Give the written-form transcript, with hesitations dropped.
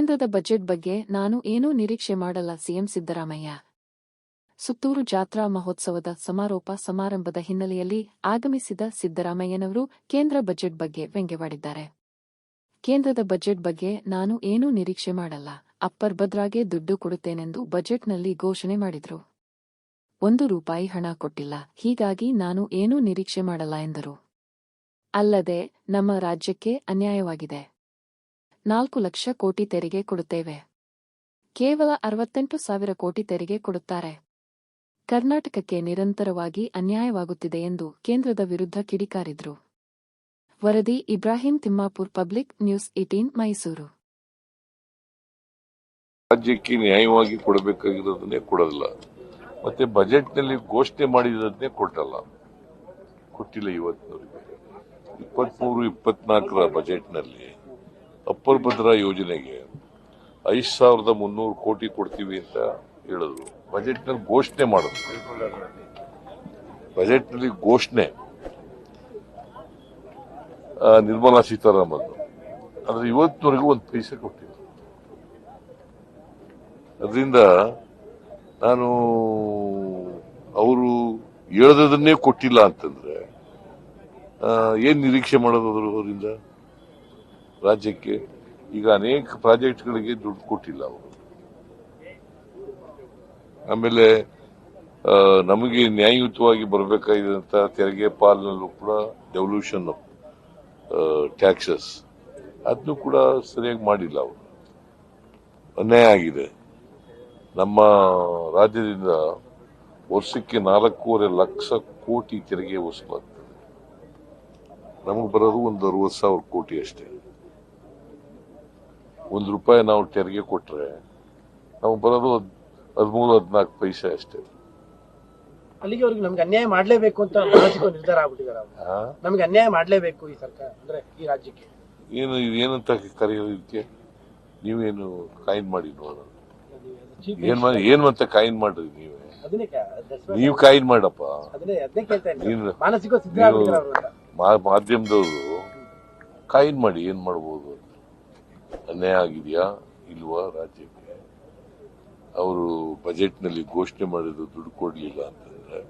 ಕೇಂದ್ರದ ಬಜೆಟ್ ಬಗ್ಗೆ ನಾನು ಏನೂ ನಿರೀಕ್ಷೆ ಮಾಡಲ್ಲ ಸಿಎಂ ಸಿದ್ದರಾಮಯ್ಯ. ಸುತ್ತೂರು ಜಾತ್ರಾ ಮಹೋತ್ಸವದ ಸಮಾರೋಪ ಸಮಾರಂಭದ ಹಿನ್ನೆಲೆಯಲ್ಲಿ ಆಗಮಿಸಿದ ಸಿದ್ದರಾಮಯ್ಯನವರು ಕೇಂದ್ರ ಬಜೆಟ್ ಬಗ್ಗೆ ವ್ಯಂಗ್ಯವಾಡಿದ್ದಾರೆ. ಕೇಂದ್ರದ ಬಜೆಟ್ ಬಗ್ಗೆ ನಾನು ಏನೂ ನಿರೀಕ್ಷೆ ಮಾಡಲ್ಲ, ಅಪ್ಪರ್ ಭದ್ರಾಗೆ ದುಡ್ಡು ಕೊಡುತ್ತೇನೆಂದು ಬಜೆಟ್ನಲ್ಲಿ ಘೋಷಣೆ ಮಾಡಿದ್ರು. ₹1 ಹಣ ಕೊಟ್ಟಿಲ್ಲ, ಹೀಗಾಗಿ ನಾನು ಏನೂ ನಿರೀಕ್ಷೆ ಮಾಡಲ್ಲ ಎಂದರು. ಅಲ್ಲದೆ ನಮ್ಮ ರಾಜ್ಯಕ್ಕೆ ಅನ್ಯಾಯವಾಗಿದೆ. 4 ಲಕ್ಷ ಕೋಟಿ ತೆರಿಗೆ ಕೊಡುತ್ತೇವೆ. ಕೇವಲ 68,000 ಕೋಟಿ ತೆರಿಗೆ ಕೊಡುತ್ತಾರೆ. ಕರ್ನಾಟಕಕ್ಕೆ ನಿರಂತರವಾಗಿ ಅನ್ಯಾಯವಾಗುತ್ತಿದೆ ಎಂದು ಕೇಂದ್ರದ ವಿರುದ್ಧ ಕಿಡಿಕಾರಿದ್ರು. ವರದಿ ಇಬ್ರಾಹಿಂ ತಿಮ್ಮಾಪುರ್, ಪಬ್ಲಿಕ್ ನ್ಯೂಸ್ 18 ಮೈಸೂರು. ರಾಜ್ಯಕ್ಕೆ ನ್ಯಾಯವಾಗಿ ಕೊಡಬೇಕಾಗಿರೋದನ್ನೇ ಕೊಡೋದಿಲ್ಲ, ಮತ್ತೆ ಬಜೆಟ್ನಲ್ಲಿ ಘೋಷಣೆ ಮಾಡಿರೋದನ್ನೇ ಕೊಟ್ಟಿಲ್ಲ. ಇವತ್ತಿನವರೆಗೆ 23-24 ಬಜೆಟ್ನಲ್ಲಿ ಅಪ್ಪರ್ ಭದ್ರಾ ಯೋಜನೆಗೆ 5,300 ಕೋಟಿ ಕೊಡ್ತೀವಿ ಅಂತ ಹೇಳಿದ್ರು. ಬಜೆಟ್ನಲ್ಲಿ ಘೋಷಣೆ ಮಾಡಿದ್ರು. ಬಜೆಟ್ನಲ್ಲಿ ಘೋಷಣೆ ನಿರ್ಮಲಾ ಸೀತಾರಾಮನ್, ಆದ್ರೆ ಇವತ್ತಿನವರೆಗೂ ಒಂದು ಪೈಸೆ ಕೊಟ್ಟಿಲ್ಲ. ಅದರಿಂದ ನಾನು ಅವರು ಹೇಳದನ್ನೇ ಕೊಟ್ಟಿಲ್ಲ ಅಂತಂದ್ರೆ ಏನ್ ನಿರೀಕ್ಷೆ ಮಾಡೋದು ಅವರಿಂದ? ರಾಜ್ಯಕ್ಕೆ ಈಗ ಅನೇಕ ಪ್ರಾಜೆಕ್ಟ್ಗಳಿಗೆ ದುಡ್ಡು ಕೊಟ್ಟಿಲ್ಲ ಅವರು. ಆಮೇಲೆ ನಮಗೆ ನ್ಯಾಯಯುತವಾಗಿ ಬರಬೇಕಾಗಿದ್ದಂತ ತೆರಿಗೆ ಪಾಲಿನಲ್ಲೂ ಕೂಡ ಡೆವಲ್ಯೂಷನ್ ಟ್ಯಾಕ್ಸಸ್ ಅದನ್ನು ಕೂಡ ಸರಿಯಾಗಿ ಮಾಡಿಲ್ಲ ಅವರು. ಅನ್ಯಾಯ ಆಗಿದೆ. ನಮ್ಮ ರಾಜ್ಯದಿಂದ ವರ್ಷಕ್ಕೆ 4.5 ಲಕ್ಷ ಕೋಟಿ ತೆರಿಗೆ ವಸೂಲಾಗ್ತದೆ. ನಮಗೆ ಬರೋದು ಒಂದು 60,000 ಕೋಟಿ ಅಷ್ಟೇ. ₹1 ನಾವು ತೆರಿಗೆ ಕೊಟ್ರೆ ನಮಗೆ ಬರೋದು 13-14 ಪೈಸೆ ಅಷ್ಟೇ. ಅಲ್ಲಿಗೆ ನಮ್ಗೆ ಅನ್ಯಾಯ ಮಾಡಲೇಬೇಕು ಅಂತ ಮಾನಸಿಕ ನಿರ್ಧಾರ ಆಗ್ಬಿಟ್ಟಿದ್ದಾರೆ. ನಮ್ಗೆ ಅನ್ಯಾಯ ಮಾಡಲೇಬೇಕು ಈ ಸರ್ಕಾರ, ಅಂದ್ರೆ ಈ ರಾಜ್ಯಕ್ಕೆ. ಏನಂತ ಕರೆಯೋದು ಇದಕ್ಕೆ? ನೀವೇನು ಕಾಯಿನ್ ಮಾಡಿ ನೋಡೋಣ. ಏನ್ ಮತ್ತೆ ಕಾಯಿನ್ ಮಾಡ್ರಿ ನೀವೇ? ನೀವು ಕಾಯಿನ್ ಮಾಡಪ್ಪ. ಮಾಧ್ಯಮದವರು ಕಾಯಿನ್ ಮಾಡಿ ಏನ್ ಮಾಡ್ಬೋದು? ಅನ್ಯಾಯ ಆಗಿದೆಯಾ ಇಲ್ವಾ ರಾಜ್ಯಕ್ಕೆ? ಅವರು ಬಜೆಟ್ನಲ್ಲಿ ಘೋಷಣೆ ಮಾಡಿದ್ರು ದುಡ್ಡು ಕೊಡ್ಲಿಲ್ಲ ಅಂತಂದ್ರೆ